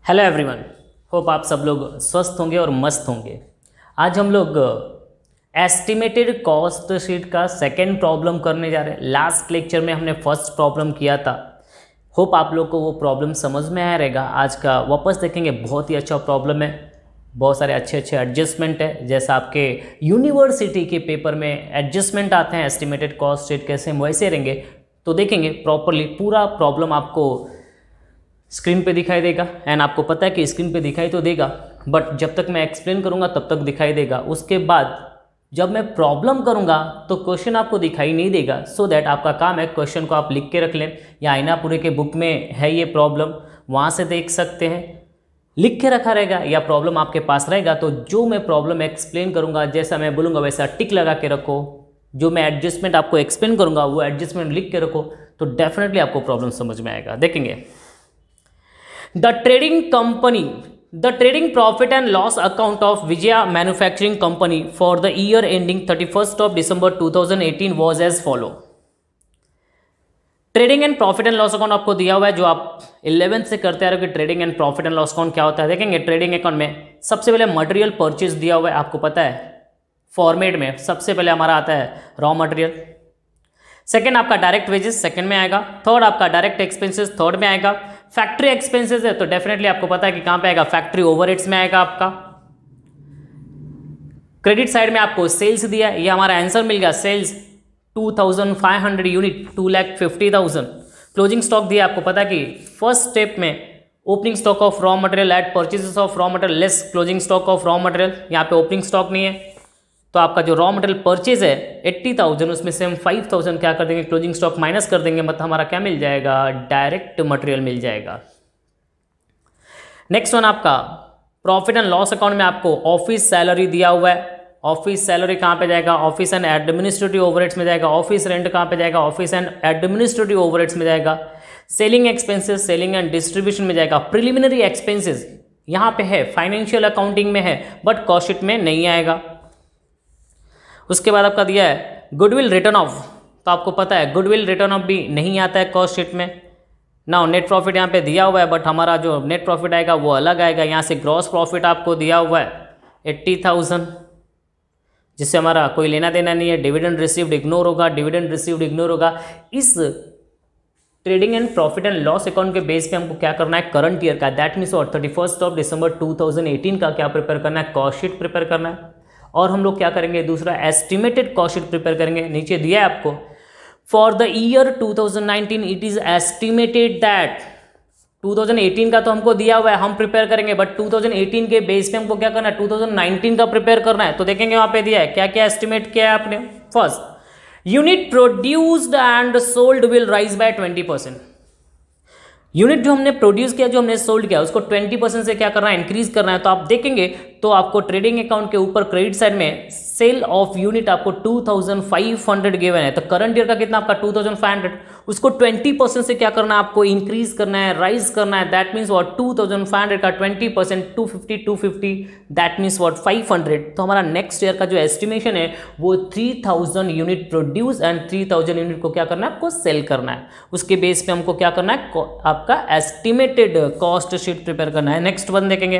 Hello everyone, hope आप सब लोग स्वस्थ होंगे और मस्त होंगे। आज हम लोग एस्टिमेटेड कॉस्ट शीट का सेकंड प्रॉब्लम करने जा रहे हैं। लास्ट लेक्चर में हमने फर्स्ट प्रॉब्लम किया था। होप आप लोग को वो प्रॉब्लम समझ में आया रहेगा। आज का वापस देखेंगे, बहुत ही अच्छा प्रॉब्लम है, बहुत सारे अच्छे अच्छे एडजस्टमेंट है। जैसा आपके यूनिवर्सिटी के पेपर में एडजस्टमेंट आते हैं एस्टिमेटेड कॉस्ट शीट कैसे वैसे रहेंगे, तो देखेंगे प्रॉपरली पूरा प्रॉब्लम आपको स्क्रीन पे दिखाई देगा। एंड आपको पता है कि स्क्रीन पे दिखाई तो देगा, बट जब तक मैं एक्सप्लेन करूँगा तब तक दिखाई देगा। उसके बाद जब मैं प्रॉब्लम करूँगा तो क्वेश्चन आपको दिखाई नहीं देगा। सो दैट आपका काम है क्वेश्चन को आप लिख के रख लें, या आईनापुरे के बुक में है ये प्रॉब्लम, वहाँ से देख सकते हैं, लिख के रखा रहेगा या प्रॉब्लम आपके पास रहेगा। तो जो मैं प्रॉब्लम एक्सप्लेन करूँगा, जैसा मैं बोलूँगा वैसा टिक लगा के रखो। जो मैं एडजस्टमेंट आपको एक्सप्लेन करूँगा वो एडजस्टमेंट लिख के रखो, तो डेफिनेटली आपको प्रॉब्लम समझ में आएगा। देखेंगे, The trading profit and loss account of Vijaya Manufacturing Company for the year ending 31st of December 2018 was as follow. Trading and profit and loss account आपको दिया हुआ है, जो आप 11th से करते आ रहे हो कि trading and profit and loss account क्या होता है। देखेंगे, ट्रेडिंग अकाउंट में सबसे पहले मटेरियल परचेज दिया हुआ है, आपको पता है फॉर्मेट में सबसे पहले हमारा आता है रॉ मटेरियल। सेकेंड आपका डायरेक्ट वेजेस सेकेंड में आएगा। थर्ड आपका डायरेक्ट एक्सपेंसेस थर्ड में आएगा। फैक्ट्री एक्सपेंसेस है तो डेफिनेटली आपको पता है कि कहां पे आएगा, फैक्ट्री ओवरहेड्स में आएगा आपका। क्रेडिट साइड में आपको सेल्स दिया है, ये हमारा आंसर मिल गया। Sales 2500 unit, 2,50,000। क्लोजिंग स्टॉक दिया, आपको पता है कि फर्स्ट स्टेप में opening stock of raw material at purchases of raw material less closing stock of raw material. यहाँ पे ओपनिंग स्टॉक नहीं है, तो आपका जो रॉ मटेरियल परचेज है 80,000, उसमें से हम 5,000 क्या कर देंगे, क्लोजिंग स्टॉक माइनस कर देंगे, मतलब हमारा क्या मिल जाएगा, डायरेक्ट मटेरियल मिल जाएगा। नेक्स्ट वन आपका प्रॉफिट एंड लॉस अकाउंट में आपको ऑफिस सैलरी दिया हुआ है। ऑफिस सैलरी कहाँ पे जाएगा, ऑफिस एंड एडमिनिस्ट्रेटिव ओवरहेड्स में जाएगा। ऑफिस रेंट कहाँ पे जाएगा, ऑफिस एंड एडमिनिस्ट्रेटिव ओवरहेड्स में जाएगा। Selling expenses selling and distribution में जाएगा। प्रिलिमिनरी एक्सपेंसेस यहाँ पे है, फाइनेंशियल अकाउंटिंग में है, बट कॉस्ट शीट में नहीं आएगा। उसके बाद आपका दिया है गुडविल रिटर्न ऑफ, तो आपको पता है गुडविल रिटर्न ऑफ भी नहीं आता है कॉस्ट शीट में। ना नेट प्रॉफिट यहाँ पे दिया हुआ है, बट हमारा जो नेट प्रॉफिट आएगा वो अलग आएगा। यहाँ से ग्रॉस प्रॉफिट आपको दिया हुआ है 80,000, जिससे हमारा कोई लेना देना नहीं है। डिविडेंड रिसीव्ड इग्नोर होगा, डिविडेंड रिसीव्ड इग्नोर होगा। इस trading and profit and loss account के बेस पे हमको क्या करना है, करंट ईयर का, दैट मीन्स और 31st ऑफ दिसंबर 2018 का क्या प्रिपेयर करना है, कॉस्ट शीट प्रिपेयर करना है। और हम लोग क्या करेंगे, दूसरा एस्टिमेटेड कॉस्ट शीट प्रिपेयर करेंगे। नीचे दिया है आपको, for the year 2019 it is estimated that 2018 का तो हमको दिया हुआ है, हम प्रिपेयर करेंगे, बट 2018 के बेस पे हमको क्या करना है, 2019 का प्रिपेयर करना है। तो देखेंगे वहां पे दिया है क्या क्या एस्टिमेट किया है आपने। First, unit produced and sold will rise by 20%। Unit जो हमने प्रोड्यूस किया, जो हमने सोल्ड किया, उसको 20% से क्या करना है, इंक्रीज करना है। तो आप देखेंगे तो आपको ट्रेडिंग अकाउंट के ऊपर क्रेडिट साइड में सेल ऑफ यूनिट आपको 2,500 गिवन है। तो करंट ईयर का कितना आपका 2,500, उसको 20% से क्या करना है, आपको इंक्रीज करना है, राइज करना है। दैट मीन्स व्हाट, 2,500 का 20% 250 दैट मीन्स व्हाट 500। तो हमारा नेक्स्ट ईयर का जो एस्टिमेशन है वो 3,000 यूनिट प्रोड्यूस एंड 3,000 यूनिट को क्या करना है, आपको सेल करना है। उसके बेस पे हमको क्या करना है, आपका एस्टिमेटेड कॉस्ट शीट प्रिपेयर करना है। नेक्स्ट वन देखेंगे,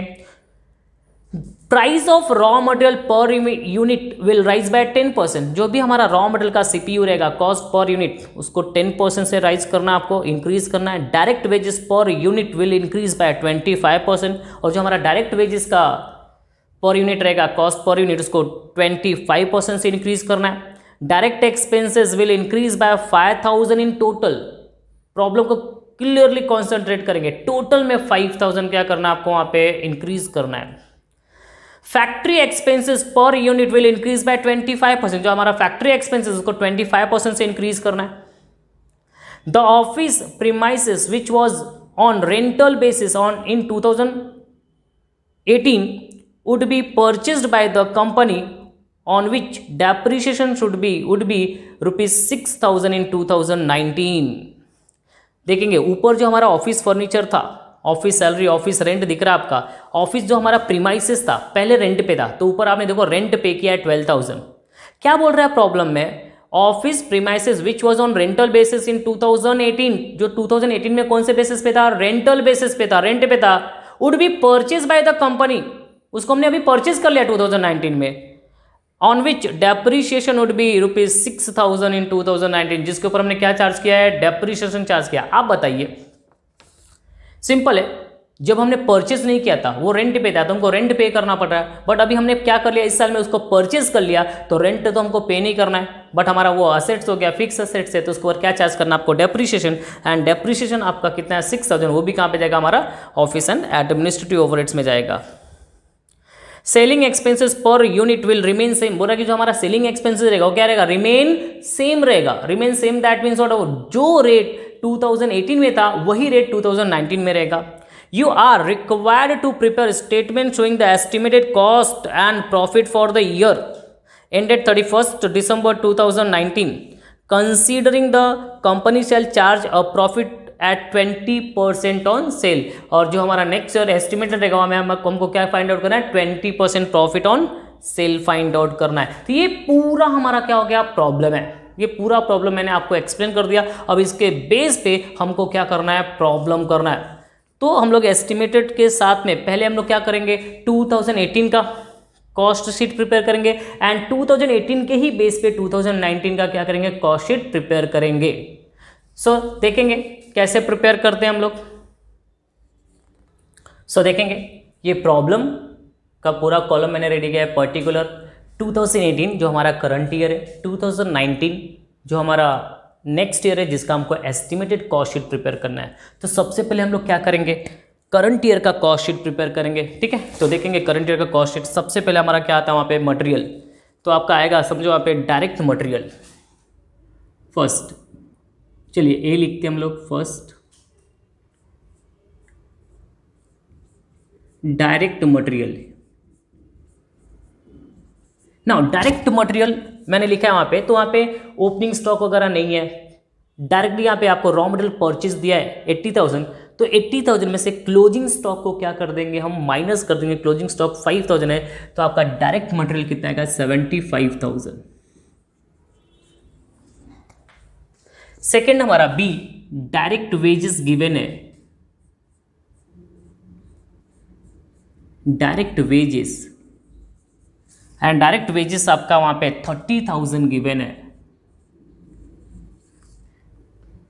price of raw material per unit will rise by 10%। जो भी हमारा रॉ मटेरियल का सीपीयू रहेगा, कॉस्ट पर यूनिट, उसको 10% से राइज करना है, आपको इंक्रीज करना है। डायरेक्ट वेजेस पर यूनिट विल इंक्रीज बाय 25%, और जो हमारा डायरेक्ट वेजेस का पर यूनिट रहेगा, कॉस्ट पर यूनिट, उसको 25% से इंक्रीज करना है। Direct expenses will increase by 5,000 in total. Problem को क्लियरली कॉन्सेंट्रेट करेंगे, टोटल में 5,000 क्या करना है, आपको वहां पे इंक्रीज करना है। फैक्ट्री एक्सपेंसेस पर यूनिट विल इंक्रीज बाय 25%। जो हमारा फैक्ट्री एक्सपेंसेस उसको 25% से इंक्रीज करना है। The office premises which was on rental basis on in 2018 would be purchased by the company on which depreciation would be ₹6,000 इन 2019। देखेंगे ऊपर जो हमारा ऑफिस फर्नीचर था, ऑफिस सैलरी, ऑफिस रेंट दिख रहा है आपका। ऑफिस जो हमारा प्रीमाइसेस था पहले रेंट पे था, तो ऊपर आपने देखो रेंट पे किया है 12,000। क्या बोल रहा है प्रॉब्लम में, office premises which was on rental basis in 2018, जो 2018 में कौन से बेसिस पे था, रेंटल बेसिस पे था, रेंट पे था, would be purchase by the company, उसको हमने अभी परचेज कर लिया 2019 में, on which depreciation would be ₹6,000 इन 2019, जिसके ऊपर हमने क्या चार्ज किया है, डेप्रीशिएशन चार्ज किया। आप बताइए, सिंपल है, जब हमने परचेज नहीं किया था वो रेंट पे था तो हमको रेंट पे करना पड़ रहा है, बट अभी हमने क्या कर लिया, इस साल में उसको परचेज कर लिया तो रेंट तो हमको पे नहीं करना है, बट हमारा वो असेट्स हो गया, फिक्स असेट्स है, तो उसके ऊपर क्या चार्ज करना आपको, डेप्रीशिएशन। एंड डेप्रीशिएशन आपका कितना है, 6,000, वो भी कहाँ पे जाएगा, हमारा ऑफिस एंड एडमिनिस्ट्रेटिव ओवरहेड्स में जाएगा। सेलिंग एक्सपेंसेस पर यूनिट विल रिमेन सेम, बोला कि जो हमारा सेलिंग एक्सपेंसेस रहेगा वो क्या रहेगा, रिमेन सेम रहेगा। Remain same that means what, जो रेट 2018 में था वही रेट 2019 में रहेगा। You are required to prepare statement showing the estimated cost and profit for the year ended 31st December 2019. Considering the company shall charge a profit at 20% on sale, और जो हमारा next year estimated रहेगा हमें हमको क्या find out करना है, 20% profit on sale find out करना है। तो ये पूरा हमारा क्या हो गया, प्रॉब्लम है। ये पूरा प्रॉब्लम मैंने आपको एक्सप्लेन कर दिया। अब इसके बेस पे हमको क्या करना है, प्रॉब्लम करना है। तो हम लोग एस्टिमेटेड के साथ में पहले हम लोग क्या करेंगे, 2018 का कॉस्ट शीट प्रिपेयर करेंगे एंड 2018 के ही बेस पे 2019 का क्या करेंगे, कॉस्ट शीट प्रिपेयर करेंगे। सो देखेंगे कैसे प्रिपेयर करते हैं हम लोग। सो देखेंगे, ये प्रॉब्लम का पूरा कॉलम मैंने रेडी किया है, पर्टिकुलर 2018 जो हमारा करंट ईयर है, 2019 जो हमारा नेक्स्ट ईयर है जिसका हमको एस्टिमेटेड कॉस्ट शीट प्रिपेयर करना है। तो सबसे पहले हम लोग क्या करेंगे, करंट ईयर का कॉस्ट शीट प्रिपेयर करेंगे, ठीक है। तो देखेंगे करंट ईयर का कॉस्ट शीट, सबसे पहले हमारा क्या आता है वहाँ पे, मटेरियल। तो आपका आएगा, समझो वहाँ पे डायरेक्ट मटेरियल फर्स्ट। चलिए ए लिखते हैं हम लोग, फर्स्ट डायरेक्ट मटेरियल। ना डायरेक्ट मटेरियल मैंने लिखा है वहाँ पे, तो वहाँ पे ओपनिंग स्टॉक वगैरह नहीं है, डायरेक्टली यहाँ पे आपको रॉ मटेरियल परचेज दिया है 80,000, तो 80,000 में से क्लोजिंग स्टॉक को क्या कर देंगे हम, माइनस कर देंगे। क्लोजिंग स्टॉक 5,000 है, तो आपका डायरेक्ट मटेरियल कितना आएगा, 75,000। सेकेंड हमारा बी, डायरेक्ट वेजेस गिवन है, direct wages and direct wages आपका वहां पे 30,000 गिवन है।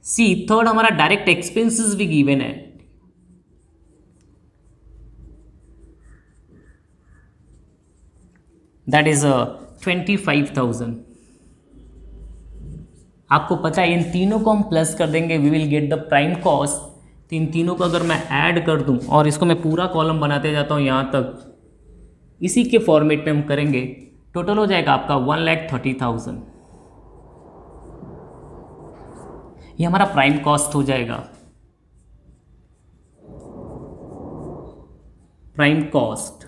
सी थर्ड हमारा डायरेक्ट एक्सपेंसेस भी गिवन है, दैट इज 25,000। आपको पता है इन तीनों को हम प्लस कर देंगे, we will get the prime cost. तो इन तीनों को अगर मैं ऐड कर दूं और इसको मैं पूरा कॉलम बनाते जाता हूं यहां तक, इसी के फॉर्मेट में हम करेंगे, टोटल हो जाएगा आपका 1,30,000। ये हमारा प्राइम कॉस्ट हो जाएगा, प्राइम कॉस्ट।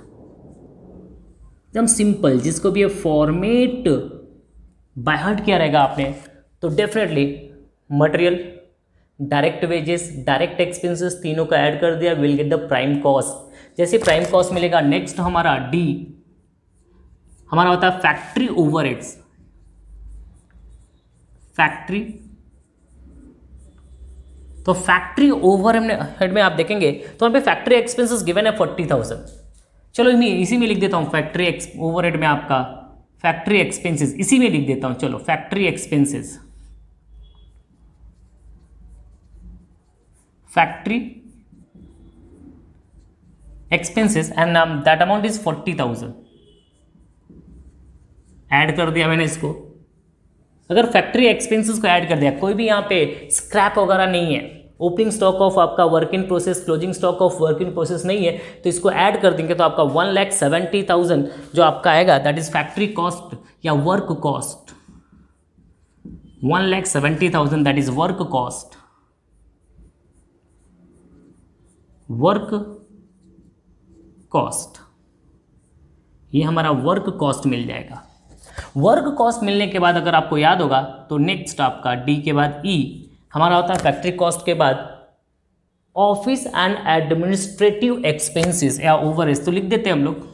एकदम सिंपल, जिसको भी ये फॉर्मेट बाय हार्ट किया रहेगा आपने, तो definitely material, direct wages, direct expenses तीनों का ऐड कर दिया, will get the prime cost. जैसे प्राइम कॉस्ट मिलेगा, नेक्स्ट हमारा डी हमारा होता है फैक्ट्री ओवरहेड्स। फैक्ट्री, तो फैक्ट्री ओवरहेड में आप देखेंगे तो वहां पे फैक्ट्री एक्सपेंसेस गिवन है 40,000। चलो इसी में लिख देता हूं, फैक्ट्री ओवरहेड में आपका फैक्ट्री एक्सपेंसेस इसी में लिख देता हूं। चलो factory expenses, factory expenses and that amount is 40,000। Add कर दिया मैंने इसको। अगर फैक्ट्री एक्सपेंसेस को ऐड कर दिया, कोई भी यहाँ पे स्क्रैप वगैरह नहीं है, ओपनिंग स्टॉक ऑफ आपका work in process, closing stock of work in process नहीं है, तो इसको ऐड कर देंगे तो आपका 1,70,000 जो आपका आएगा, दैट इज फैक्ट्री कॉस्ट या work cost. 1,70,000 that is work cost, work cost. ये हमारा वर्क कॉस्ट मिल जाएगा। वर्क कॉस्ट मिलने के बाद अगर आपको याद होगा तो नेक्स्ट आपका डी के बाद ई हमारा होता है फैक्ट्री कॉस्ट के बाद ऑफिस एंड एडमिनिस्ट्रेटिव एक्सपेंसेस या ओवरहेड्स। तो लिख देते हैं हम लोग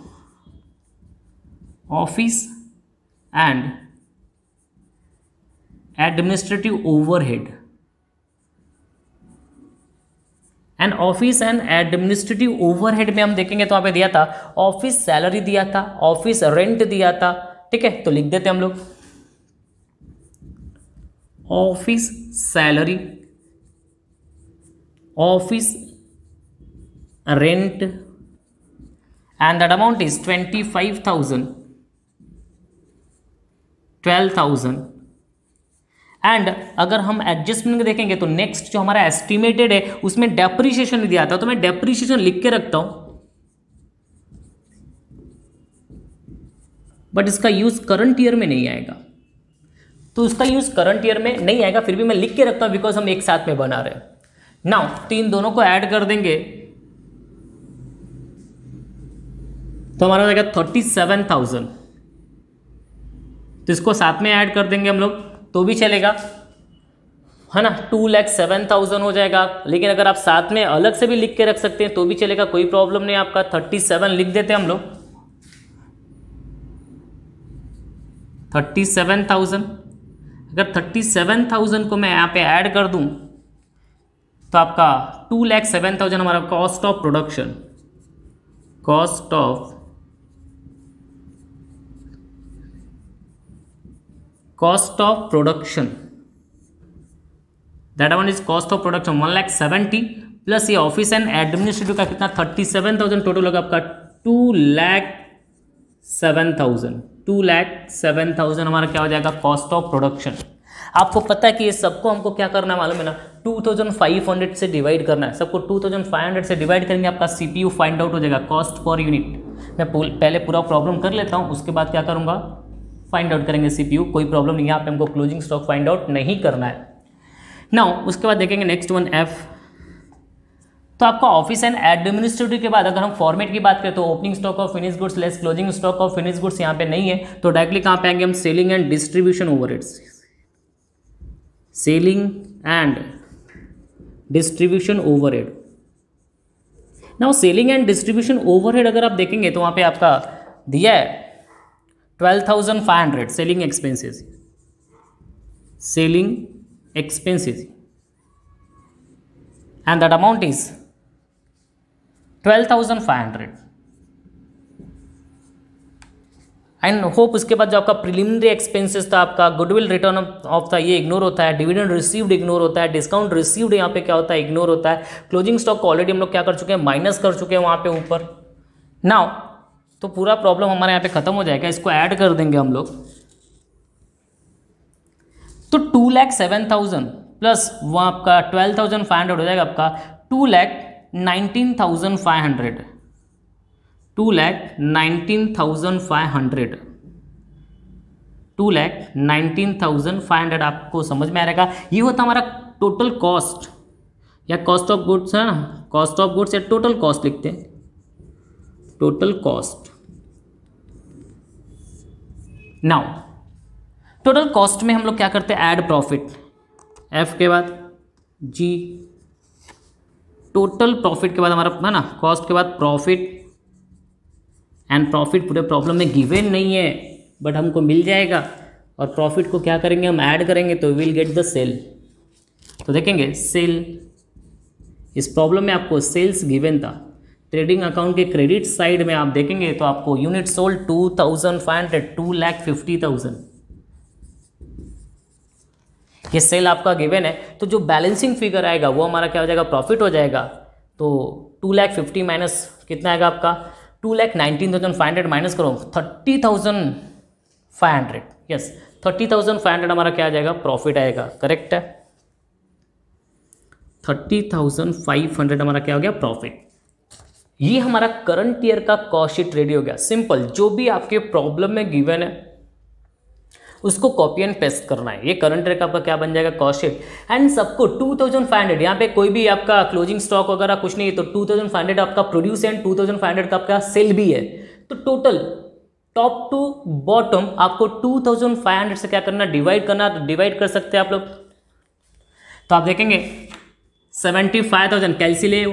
office and administrative overhead and office and administrative overhead में हम देखेंगे तो वहाँ पे दिया था ऑफिस सैलरी दिया था, ऑफिस रेंट दिया था, ठीक है। तो लिख देते हम लोग office salary, office rent and that amount is 25,000, 12,000। And अगर हम एडजस्टमेंट देखेंगे तो नेक्स्ट जो हमारा एस्टिमेटेड है उसमें डेप्रीशिएशन दिया था, तो मैं डेप्रीशिएशन लिख के रखता हूं, बट इसका यूज करंट ईयर में नहीं आएगा, तो उसका यूज करंट ईयर में नहीं आएगा, फिर भी मैं लिख के रखता हूं बिकॉज हम एक साथ में बना रहे हैं नाउ। तो इन दोनों को ऐड कर देंगे तो हमारा हो जाएगा 37,000, तो इसको साथ में ऐड कर देंगे हम लोग तो भी चलेगा, है ना। 2,07,000 हो जाएगा, लेकिन अगर आप साथ में अलग से भी लिख के रख सकते हैं तो भी चलेगा, कोई प्रॉब्लम नहीं आपका। 37 लिख देते हैं हम लोग, 37,000। अगर 37,000 को मैं यहाँ पे ऐड कर दूं तो आपका 2,07,000 हमारा cost of production, cost of production, that amount is cost of production 1,70,000 plus ये ऑफिस एंड एडमिनिस्ट्रेटिव का कितना 37,000 टोटल होगा आपका 2,07,000। 2,07,000 हमारा क्या हो जाएगा कॉस्ट ऑफ प्रोडक्शन। आपको पता है कि ये सबको हमको क्या करना है मालूम है ना, 2,500 से डिवाइड करना है, सबको 2,500 से डिवाइड करेंगे आपका सीपीयू फाइंड आउट हो जाएगा, कॉस्ट पर यूनिट। मैं पहले पूरा प्रॉब्लम कर लेता हूँ, उसके बाद क्या करूँगा फाइंड आउट करेंगे सीपीयू, कोई प्रॉब्लम नहीं है, यहाँ पे हमको क्लोजिंग स्टॉक फाइंड आउट नहीं करना है नाउ। उसके बाद देखेंगे नेक्स्ट वन एफ। तो आपका ऑफिस एंड एडमिनिस्ट्रेटिव के बाद अगर हम फॉर्मेट की बात करें तो opening stock of finish goods less closing stock of finish goods यहाँ पे नहीं है, तो डायरेक्टली कहाँ पे आएंगे हम selling and distribution overheads, selling and distribution overhead. Now selling and distribution overhead अगर आप देखेंगे तो वहाँ पे आपका दिया है 12,500 selling expenses, selling expenses and that amount is 12,500 and hope. उसके बाद जो आपका प्रिलिमिनरी एक्सपेंसेस था आपका गुडविल रिटर्न ऑफ था ये इग्नोर होता है, डिविडेंड रिसीव्ड इग्नोर होता है, डिस्काउंट रिसीव्ड यहाँ पे क्या होता है इग्नोर होता है, क्लोजिंग स्टॉक को ऑलरेडी हम लोग क्या कर चुके हैं माइनस कर चुके हैं वहाँ पे ऊपर नाउ। तो पूरा प्रॉब्लम हमारे यहाँ पे खत्म हो जाएगा, इसको ऐड कर देंगे हम लोग तो 2,07,000 प्लस वो आपका 12,500 हो जाएगा आपका 2,19,500, 2,19,500, 2,19,500 आपको समझ में आ रहेगा। ये होता हमारा टोटल कॉस्ट या कॉस्ट ऑफ गुड्स है ना, कॉस्ट ऑफ गुड्स या टोटल कॉस्ट लिखते हैं, total cost. Now total cost में हम लोग क्या करते हैं ऐड प्रॉफिट, एफ के बाद जी, टोटल प्रॉफिट के बाद हमारा है ना कॉस्ट के बाद प्रॉफिट, एंड प्रॉफिट पूरे प्रॉब्लम में गिवन नहीं है बट हमको मिल जाएगा, और प्रॉफिट को क्या करेंगे हम ऐड करेंगे तो विल गेट द सेल। तो देखेंगे सेल, इस प्रॉब्लम में आपको सेल्स गिवन था, ट्रेडिंग अकाउंट के क्रेडिट साइड में आप देखेंगे तो आपको यूनिट सोल्ड 2,500, 2,50,000 ये सेल आपका गिवन है। तो जो बैलेंसिंग फिगर आएगा वो हमारा क्या हो जाएगा प्रॉफिट हो जाएगा। तो 2,50,000 माइनस कितना आएगा आपका 2,19,500 माइनस करो 30,500, यस 30,500 हमारा क्या आ जाएगा प्रॉफिट आएगा, करेक्ट है 30,500 हमारा क्या हो गया प्रॉफिट। ये हमारा करंट ईयर का कॉस्ट शीट रेडी हो गया। सिंपल, जो भी आपके प्रॉब्लम में गिवन है उसको कॉपी एंड पेस्ट करना है। ये करंट ईयर का आपका क्या बन जाएगा कॉस्ट शीट, एंड सबको 2,500 यहाँ पे कोई भी आपका क्लोजिंग स्टॉक वगैरह कुछ नहीं है, तो 2,500 आपका प्रोड्यूस एंड 2,500 का आपका सेल भी है। तो टोटल टॉप टू बॉटम आपको 2,500 से क्या करना डिवाइड करना, तो डिवाइड कर सकते हैं आप लोग। तो आप देखेंगे 75,000 कैलसी ले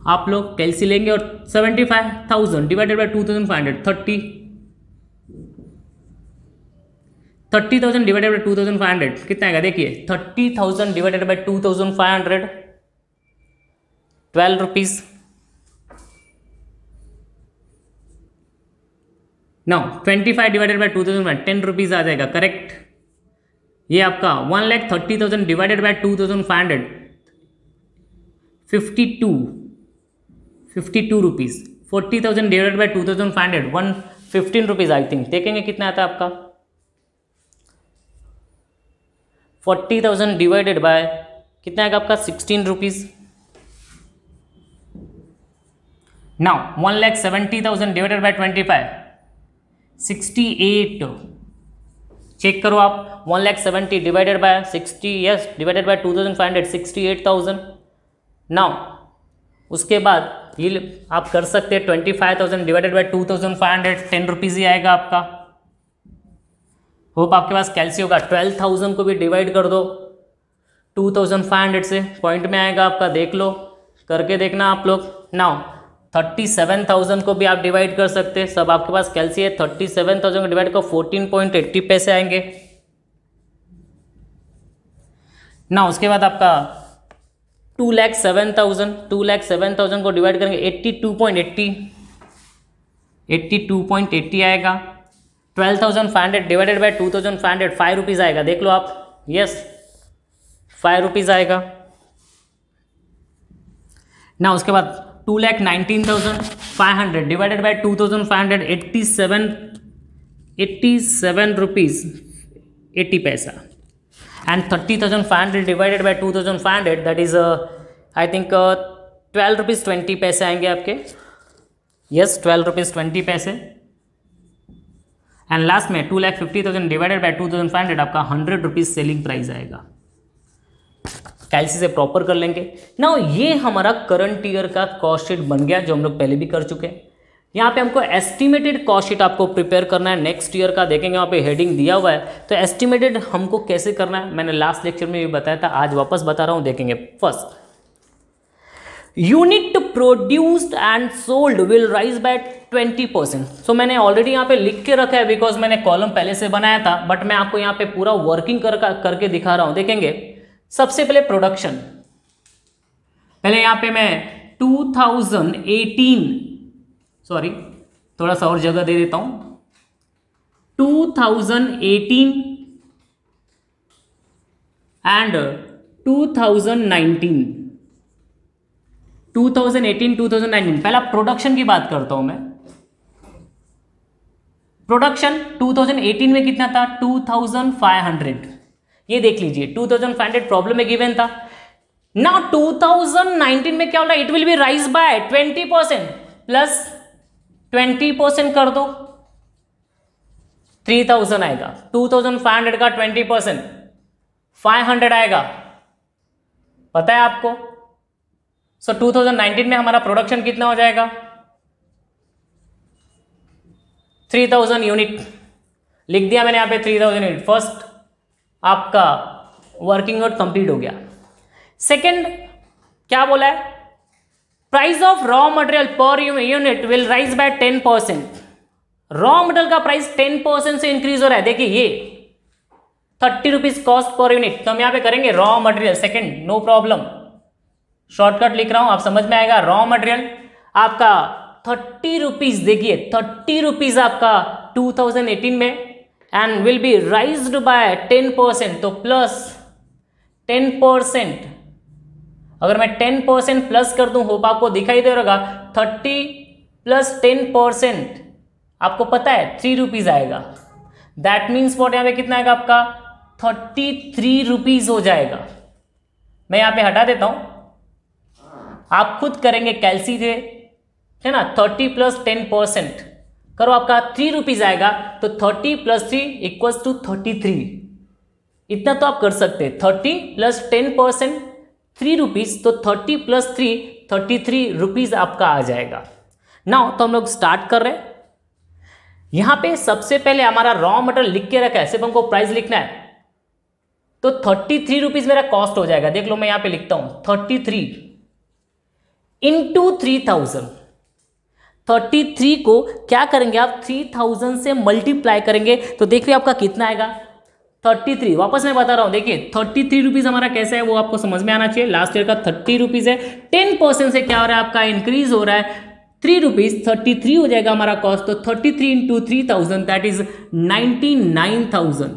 आप लोग, कैलसी लेंगे और 75,000 डिवाइडेड बाय 2,500 30,000 डिवाइडेड बाय 2,500 कितना आएगा देखिए 30,000 divided by 2,500 12 rupees. Now 25 divided by 2000 10 rupees आ जाएगा, करेक्ट। ये आपका 1,30,000 divided by 2,500 52 rupees. 40,000 divided by 2,500 115 rupees I think. देखेंगे कितना आता है आपका। 40,000 डिवाइडेड बाय कितना आएगा आपका 16 rupees. Now 1,70,000 divided by 25 68। Check करो आप, 1,70,000 divided by 60 yes divided by 2,500 68,000। Now उसके बाद ये आप कर सकते हैं 25,000 डिवाइडेड बाय 2,500 10 रुपीज़ ही आएगा आपका। होप आपके पास कैलसी होगा। 12,000 को भी डिवाइड कर दो 2,500 से, पॉइंट में आएगा आपका, देख लो करके देखना आप लोग। नाउ 37,000 को भी आप डिवाइड कर सकते हैं, सब आपके पास कैलसी है। 37,000 को डिवाइड करो 14.80 पैसे आएंगे। ना उसके बाद आपका 2,07,000 को डिवाइड करेंगे 82.80 आएगा। 12,500 डिवाइडेड बाय 2,500 5 रुपीज़ आएगा, देख लो आप, यस 5 रुपीज़ आएगा। ना उसके बाद 2,19,500 डिवाइडेड बाय 2,500 87 रुपीज़ 80 पैसा। And 30,500 divided by 2,500 that is I think 12 rupees 20 पैसे आएंगे आपके, यस 12 रुपीज़ 20 पैसे। एंड लास्ट में 2,50,000 डिवाइडेड बाय 2,500 आपका 100 रुपीज़ सेलिंग प्राइस आएगा। कैलसी से प्रॉपर कर लेंगे। नाउ ये हमारा करंट ईयर का कॉस्ट शीट बन गया, जो हम लोग पहले भी कर चुके हैं। यहाँ पे हमको एस्टिमेटेड कॉस्ट शीट आपको प्रिपेयर करना है नेक्स्ट ईयर का, देखेंगे वहाँ पे हेडिंग दिया हुआ है। तो एस्टिमेटेड हमको कैसे करना है मैंने लास्ट लेक्चर में भी बताया था, आज वापस बता रहा हूँ, देखेंगे। First, unit produced and sold will rise by 20%। So मैंने ऑलरेडी यहाँ पे लिख के रखा है बिकॉज मैंने कॉलम पहले से बनाया था, बट मैं आपको यहाँ पे पूरा वर्किंग करके दिखा रहा हूँ। देखेंगे सबसे पहले प्रोडक्शन, पहले यहां पे मैं 2018 सॉरी थोड़ा सा और जगह दे देता हूं, 2018 एंड 2019 2019 पहला प्रोडक्शन की बात करता हूं मैं। प्रोडक्शन 2018 में कितना था 2500, ये देख लीजिए 2500 प्रॉब्लम में गिवन था। नाउ 2019 में क्या हो रहा है, it will be rise by 20% plus 20% कर दो 3000 आएगा। 2500 का 20% 500 आएगा, पता है आपको। सो 2019 में हमारा प्रोडक्शन कितना हो जाएगा 3000 यूनिट, लिख दिया मैंने यहां पे 3000 यूनिट। फर्स्ट आपका वर्किंग नोट कंप्लीट हो गया। सेकंड क्या बोला है, price of raw material per unit will rise by 10%। Raw material का प्राइस 10% से इंक्रीज हो रहा है। देखिए ये 30 रुपीज कॉस्ट पर यूनिट, तो हम यहां पे करेंगे raw material second, no problem, shortcut लिख रहा हूं, आप समझ में आएगा। रॉ मटेरियल आपका 30 रुपीज, देखिए 30 रुपीज आपका 2018 में and will be raised by 10%, तो प्लस 10%। अगर मैं 10% प्लस कर दूं, होप आपको दिखाई दे रहा, 30 प्लस 10% आपको पता है 3 रुपीज आएगा। दैट मीन्स वॉट, यहाँ पे कितना आएगा आपका 33 रुपीज हो जाएगा। मैं यहाँ पे हटा देता हूं, आप खुद करेंगे कैलसी से, है ना। 30 प्लस 10% करो, आपका 3 रुपीज आएगा। तो 30 प्लस 3 इक्वल्स टू 33, इतना तो आप कर सकते हैं। 30 प्लस 10% 3 रुपीज, तो 30 प्लस 3 33 रुपीज आपका आ जाएगा। नाउ तो हम लोग स्टार्ट कर रहे हैं। यहां पे सबसे पहले हमारा रॉ मटेरियल लिख के रखा है, सिर्फ हमको प्राइस लिखना है। तो 33 रुपीज मेरा कॉस्ट हो जाएगा। देख लो मैं यहां पे लिखता हूं 33 इंटू 3000। 33 को क्या करेंगे आप 3000 से मल्टीप्लाई करेंगे, तो देखिए आपका कितना आएगा 33, वापस मैं बता रहा हूँ, देखिए 33 रुपीज़ हमारा कैसे है वो आपको समझ में आना चाहिए। लास्ट ईयर का 30 रुपीज़ है, 10% से क्या हो रहा है आपका इंक्रीज हो रहा है, 3 रुपीज़ 33 हो जाएगा हमारा कॉस्ट। तो 33 इंटू 3000 दैट इज 99,000।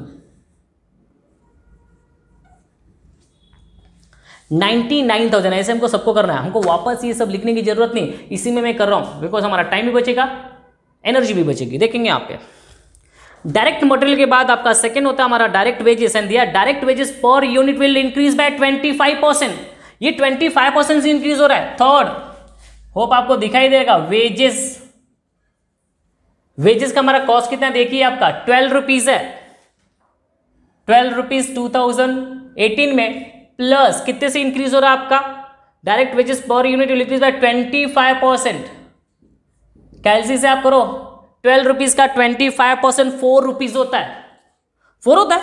99,000 ऐसे हमको सबको करना है, हमको वापस ये सब लिखने की जरूरत नहीं, इसी में मैं कर रहा हूँ बिकॉज हमारा टाइम भी बचेगा, एनर्जी भी बचेगी। देखेंगे यहाँ पे डायरेक्ट मटेरियल के बाद आपका सेकंड होता है हमारा डायरेक्ट वेजेस, एंड दिया डायरेक्ट वेजेस पर यूनिट विल इंक्रीज बाय 25%। ये 25% से इंक्रीज हो रहा है। थर्ड, होप आपको दिखाई देगा, वेजेस, वेजेस का हमारा कॉस्ट कितना देखिए आपका 12 रुपीज है, 12 रुपीज 2018 में, प्लस कितने से इंक्रीज हो रहा है आपका डायरेक्ट वेजेस पर यूनिट विल इंक्रीज बाय 25%। कैलसी से आप करो, 12 रुपीज का 25% 4 रुपीज होता है, 4 होता है,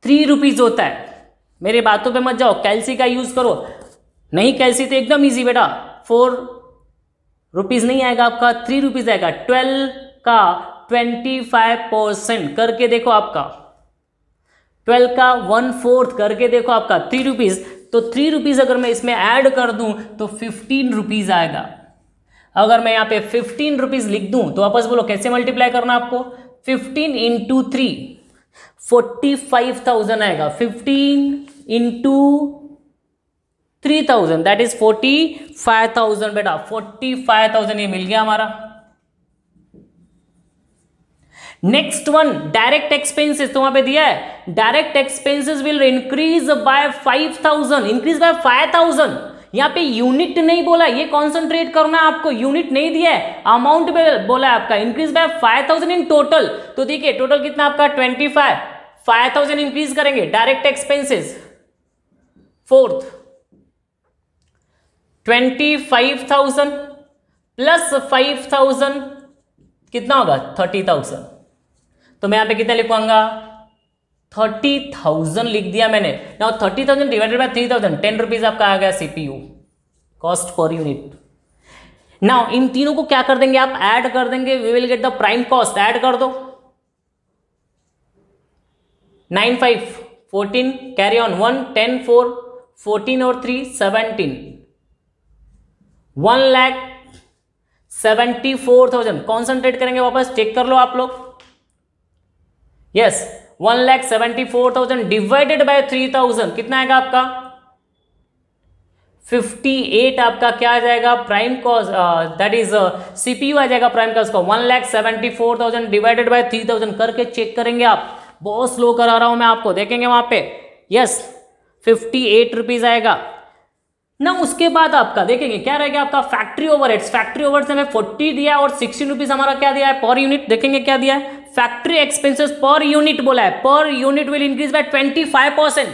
3 रुपीज होता है। मेरे बातों पे मत जाओ, कैलसी का यूज करो, नहीं कैलसी तो एकदम इजी बेटा, 4 रुपीज नहीं आएगा आपका, 3 रुपीज आएगा। 12 का 25% करके देखो आपका, 12 का 1/4 करके देखो आपका 3 रुपीज, तो 3 रुपीज अगर मैं इसमें ऐड कर दूं तो 15 रुपीज आएगा। अगर मैं यहाँ पे 15 रुपीज लिख दूं तो वापस बोलो कैसे मल्टीप्लाई करना आपको, 15 इंटू 3 45,000 आएगा, 15 इंटू 3,000 दैट इज 45,000 बेटा, 45,000 ये मिल गया हमारा। नेक्स्ट वन डायरेक्ट एक्सपेंसेस, तो वहां पे दिया है direct expenses will increase by 5,000, increase by 5,000। यहां पे यूनिट नहीं बोला, ये कॉन्सेंट्रेट करना है आपको, यूनिट नहीं दिया है, अमाउंट बोला है आपका, इंक्रीज बाय 5,000 इन टोटल। तो देखिए टोटल कितना आपका 25, 5,000 इंक्रीज करेंगे डायरेक्ट एक्सपेंसेस। फोर्थ 25,000 प्लस 5,000 कितना होगा 30,000। तो मैं यहां पे कितना लिखूंगा 30,000 लिख दिया मैंने। नाउ 30,000 डिवाइडेड बाय 3,000, 10 रुपीज आपका आ गया CPU cost per unit. Now इन तीनों को क्या कर देंगे आप, ऐड कर देंगे, we will get the prime cost. Add कर दो 9 5 14 कैरी ऑन 1 10 4 14 और 3 17 1,74,000। कॉन्सेंट्रेट करेंगे वापस, चेक कर लो आप लोग। यस 1,74,000 डिवाइडेड बाय 3,000 कितना आएगा आपका 58 आपका क्या आ जाएगा prime cost, that is CPU आ जाएगा प्राइम कॉस्ट का। 1,74,000 डिवाइडेड बाय 3,000 करके चेक करेंगे आप, बहुत स्लो करा रहा हूं मैं आपको, देखेंगे वहां पे। यस 58 रुपीज आएगा ना। उसके बाद आपका देखेंगे क्या रहेगा आपका फैक्ट्री ओवरहेड्स। फैक्ट्री ओवरहेड्स हमें 40 दिया और 16 रुपीज हमारा क्या दिया है पर यूनिट। देखेंगे क्या दिया है, फैक्ट्री एक्सपेंसेस पर यूनिट बोला है, पर unit will increase by 25%।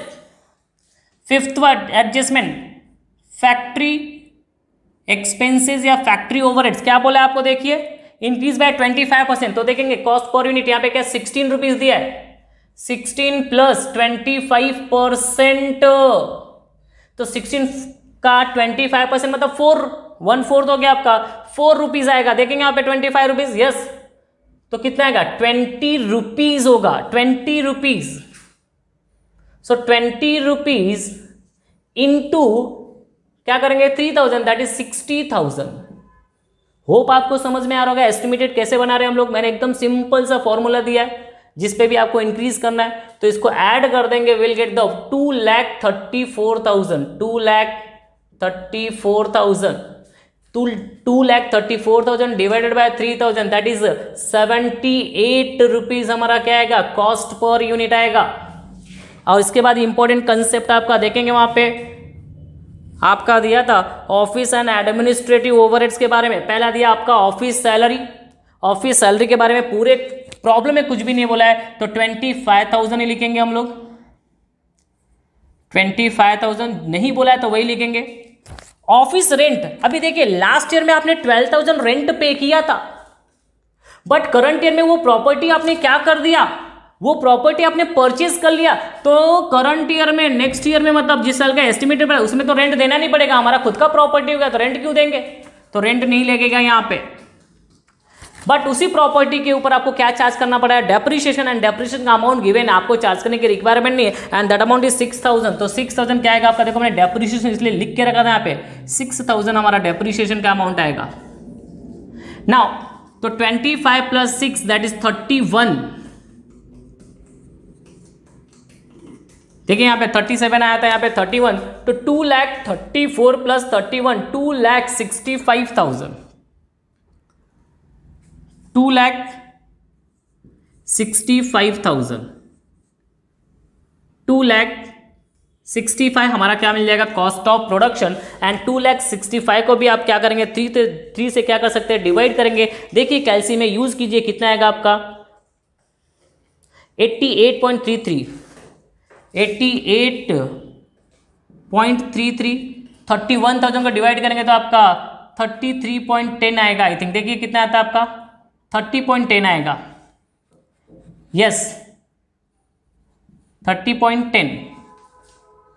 Fifth word adjustment, factory expenses या फैक्ट्री ओवरहेड्स क्या बोला है आपको, देखिए इंक्रीज बाय 25%। तो देखेंगे कॉस्ट पर यूनिट यहाँ पे क्या 16 रुपीज दिया है, 16 प्लस 25%, तो 16 का 25% मतलब 1/4 हो गया आपका, 4 रुपीज आएगा। देखेंगे यहाँ पे 25 रुपीज, यस तो कितना आएगा 20 रुपीज होगा, 20 रुपीज। सो 20 रुपीज इंटू क्या करेंगे 3,000 दैट इज 60,000। होप आपको समझ में आ रहा होगा एस्टिमेटेड कैसे बना रहे हैं हम लोग। मैंने एकदम सिंपल सा फॉर्मूला दिया है जिस पे भी आपको इंक्रीज करना है, तो इसको ऐड कर देंगे, will get the 2,34,000, 2,34,000, 2,34,000 divided by 3,000 that is 78 rupees हमारा क्या आएगा कॉस्ट पर यूनिट आएगा। और इसके बाद इंपॉर्टेंट कंसेप्ट आपका देखेंगे, वहां पे आपका दिया था ऑफिस एंड एडमिनिस्ट्रेटिव ओवरहेड्स के बारे में। पहला दिया आपका ऑफिस सैलरी, ऑफिस सैलरी के बारे में पूरे प्रॉब्लम में कुछ भी नहीं बोला है, तो 25,000 ही लिखेंगे हम लोग। 25,000 नहीं बोला है तो वही लिखेंगे। ऑफिस रेंट, अभी देखिए लास्ट ईयर में आपने 12,000 रेंट पे किया था, बट करंट ईयर में वो प्रॉपर्टी आपने क्या कर दिया, वो प्रॉपर्टी आपने परचेज कर लिया, तो करंट ईयर में नेक्स्ट ईयर में मतलब जिस साल का एस्टिमेटेड उसमें तो रेंट देना नहीं पड़ेगा, हमारा खुद का प्रॉपर्टी होगा तो रेंट क्यों देंगे, तो रेंट नहीं लगेगा यहाँ पे। बट उसी प्रॉपर्टी के ऊपर आपको क्या चार्ज करना पड़ा है, डेप्रिसिएशन, एंड डेप्रिसिएशन का अमाउंट गिवन है, आपको चार्ज करने की रिक्वायरमेंट नहीं है, एंड दैट अमाउंट इज 6000। तो 6000 क्या आएगा आपका, देखो मैंने डेप्रिसिएशन इसलिए लिख के रखा था यहाँ पे, 6000 हमारा डेप्रिसिएशन का अमाउंट आएगा। नाउ तो 25 प्लस 6 दैट इज 31। देखिए यहाँ पे 37 आया था, यहाँ पे 31, तो 2,34,000 प्लस 31 2,65,000, 2,65,000, 2,65,000 हमारा क्या मिल जाएगा, कॉस्ट ऑफ प्रोडक्शन। एंड 2,65,000 को भी आप क्या करेंगे, 3 से क्या कर सकते हैं, डिवाइड करेंगे। देखिए कैलसी में यूज कीजिए, कितना आएगा आपका 88.33, 88.33, 31,000 को डिवाइड करेंगे तो आपका 33.10 आएगा आई थिंक। देखिए कितना आता है आपका 30.10 आएगा, यस 30.10।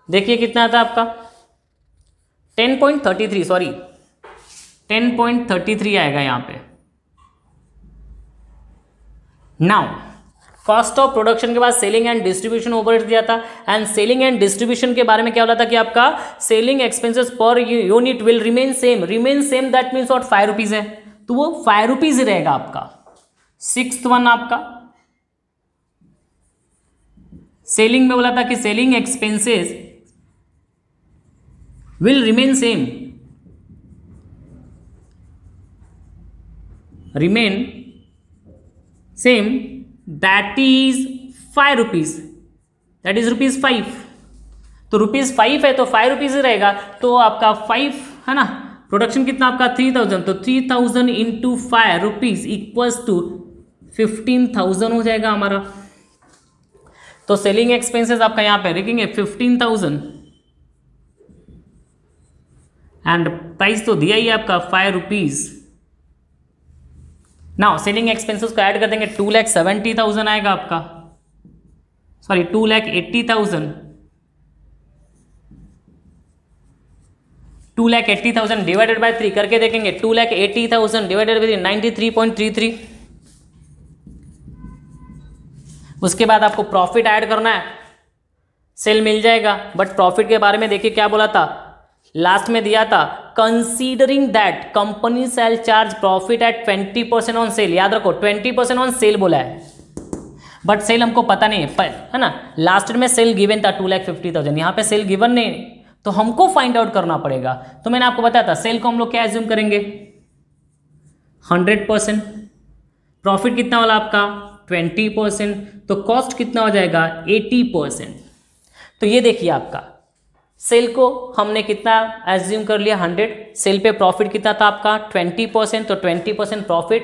देखिए कितना आता है आपका 10.33, सॉरी 10.33 आएगा यहाँ पे। नाउ कॉस्ट ऑफ प्रोडक्शन के बाद सेलिंग एंड डिस्ट्रीब्यूशन ओवरहेड दिया था, एंड सेलिंग एंड डिस्ट्रीब्यूशन के बारे में क्या बोला था कि आपका सेलिंग एक्सपेंसेस पर unit will remain same, that means what 5 rupees है, तो वो 5 रुपीज रहेगा आपका। 6th वन आपका सेलिंग में बोला था कि selling expenses will remain same, that is 5 rupees, that is ₹5। तो ₹5 है तो 5 रुपीज रहेगा, तो आपका 5 है ना, प्रोडक्शन कितना आपका 3000, तो 3000 इंटू 5 रुपीज इक्वल्स टू 15,000 हो जाएगा हमारा। तो सेलिंग एक्सपेंसेस आपका यहां पे लिखेंगे 15,000, एंड प्राइस तो दिया ही है आपका 5 रुपीज। नाउ सेलिंग एक्सपेंसेस को ऐड कर देंगे, 2,70,000 आएगा आपका, सॉरी 2,80,000, 2,80,000 डिवाइडेड बाय 3 करके देखेंगे, 2,80,000 डिवाइडेड बाय 93.33। उसके बाद आपको प्रॉफिट ऐड करना है, सेल मिल जाएगा, बट प्रॉफिट के बारे में देखिए क्या बोला था, लास्ट में दिया था considering that company sale charge profit at 20% on sale. याद रखो 20% ऑन सेल बोला है, बट सेल हमको पता नहीं है ना, लास्ट में सेल गिवन था 2,50,000, यहाँ पे सेल गिवन नहीं, तो हमको फाइंड आउट करना पड़ेगा। तो मैंने आपको बताया था सेल को हम लोग क्या एज्यूम करेंगे 100%, प्रॉफिट कितना वाला आपका 20%, तो कॉस्ट कितना हो जाएगा 80%। तो ये देखिए आपका सेल को हमने कितना एज्यूम कर लिया 100, सेल पे प्रॉफिट कितना था आपका 20%, तो 20% प्रॉफिट,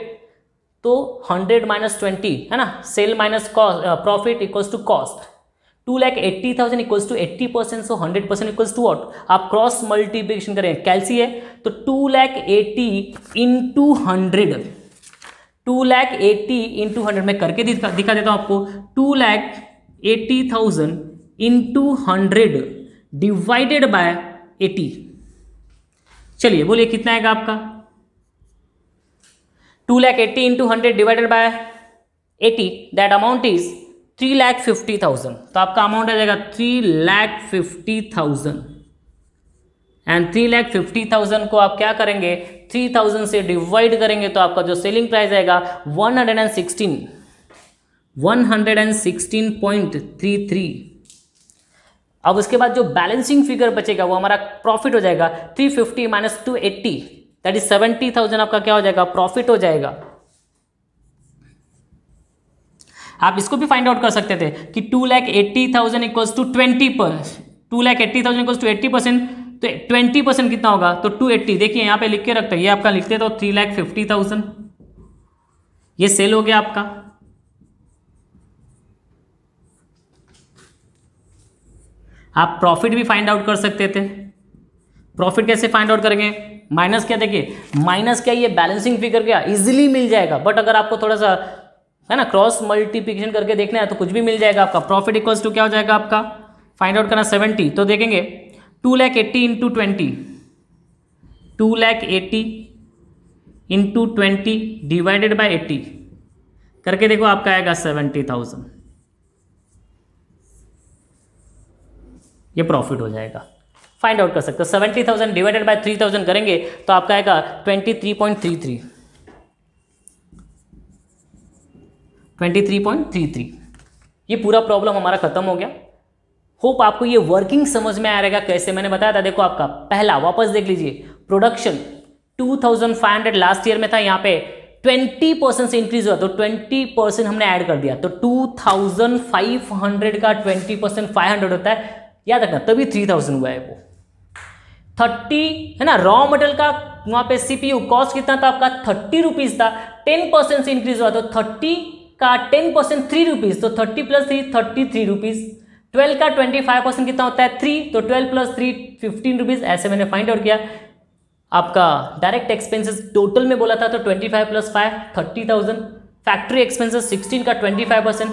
तो 100 माइनस 20 है ना, sale minus profit equals to cost, 2,80,000 equals to 80%, so 100% equals to what, आप क्रॉस मल्टीप्लिकेशन करें, कैलसी है तो 2,80,000 इंटू 100, 2,80,000 इंटू 100 में करके दिखा देता हूं आपको, 2,80,000 इंटू 100 डिवाइडेड बाय 80। चलिए बोलिए कितना आएगा आपका 2,80,000 into 100 divided by 80, that amount is 3,50,000। तो आपका अमाउंट आ जाएगा 3,50,000, एंड 3,50,000 को आप क्या करेंगे 3,000 से डिवाइड करेंगे तो आपका जो सेलिंग प्राइस आएगा 116.33। अब उसके बाद जो बैलेंसिंग फिगर बचेगा वो हमारा प्रॉफिट हो जाएगा 350 माइनस 280, दैट इज 70,000 आपका क्या हो जाएगा प्रॉफिट हो जाएगा। आप इसको भी फाइंड आउट कर सकते थे कि 2,80,000 इक्वल्स टू 20%, 2,80,000 इक्वल्स टू 80%, तो 20% कितना होगा तो 280। देखिए यहाँ पे लिख के रखते हैं, ये आपका लिखते तो 3,50,000, ये सेल हो गया आपका। आप प्रॉफिट भी फाइंड आउट कर सकते थे, प्रॉफिट कैसे फाइंड आउट करेंगे, माइनस क्या, देखिए माइनस क्या, ये बैलेंसिंग फिगर क्या इजीली मिल जाएगा, बट अगर आपको थोड़ा सा है ना क्रॉस मल्टीप्लिकेशन करके देखना है तो कुछ भी मिल जाएगा आपका। प्रॉफिट इक्वल्स टू क्या हो जाएगा आपका, फाइंड आउट करना 70, तो देखेंगे 2,80,000 इंटू 20, 2,80,000 इंटू 20 डिवाइडेड बाय 80 करके देखो, आपका आएगा 70,000। ये प्रॉफिट हो जाएगा, फाइंड आउट कर सकते हो। 70,000 डिवाइडेड बाय 3,000 करेंगे तो आपका आएगा 23.33। 23.33। ये पूरा प्रॉब्लम हमारा खत्म हो गया। होप आपको ये वर्किंग समझ में आ रहेगा कैसे। मैंने बताया था, देखो आपका पहला वापस देख लीजिए, प्रोडक्शन 2500 लास्ट ईयर में था, यहाँ पे 20% से इंक्रीज हुआ तो 20% हमने ऐड कर दिया, तो 2500 का 20% 500 होता है, याद रखना, तभी 3000 हुआ है वो। 30 है ना, रॉ मटेरियल का वहां पे सीपीयू कॉस्ट कितना था आपका 30 रुपीज था, 10% से इंक्रीज हुआ तो 30 का 10% 3 रुपीज, तो 30 प्लस 3 33 रुपीज। 12 का 25% कितना होता है 3, तो 12 प्लस 3 15 रुपीज। ऐसे मैंने फाइंड आउट किया। आपका डायरेक्ट एक्सपेंसेस टोटल में बोला था तो 25 प्लस 5 30,000। फैक्ट्री एक्सपेंसेस 16 का 25%,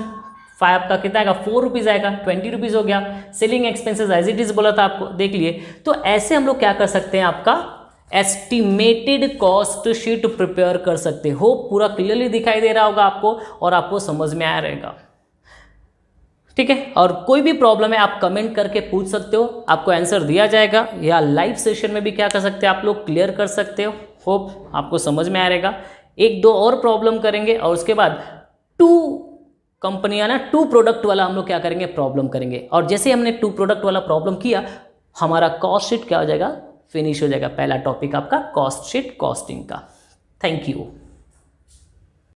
5 का कितना आएगा 4 रुपीज आएगा, 20 रुपीज हो गया। Selling expenses as it is बोला था आपको, देख लिए। तो ऐसे हम लोग क्या कर सकते हैं, आपका एस्टिमेटेड कॉस्ट शीट प्रिपेयर कर सकते हो। पूरा क्लियरली दिखाई दे रहा होगा आपको और आपको समझ में आया रहेगा, ठीक है। और कोई भी प्रॉब्लम है आप कमेंट करके पूछ सकते हो, आपको आंसर दिया जाएगा, या लाइव सेशन में भी क्या कर सकते हैं आप लोग, क्लियर कर सकते हो। होप आपको समझ में आ रहेगा। एक दो और प्रॉब्लम करेंगे और उसके बाद 2 कंपनियां ना 2 प्रोडक्ट वाला हम लोग क्या करेंगे, प्रॉब्लम करेंगे। और जैसे हमने 2 प्रोडक्ट वाला प्रॉब्लम किया, हमारा कॉस्ट शीट क्या हो जाएगा, फिनिश हो जाएगा। पहला टॉपिक आपका कॉस्ट शीट कॉस्टिंग का। Thank you.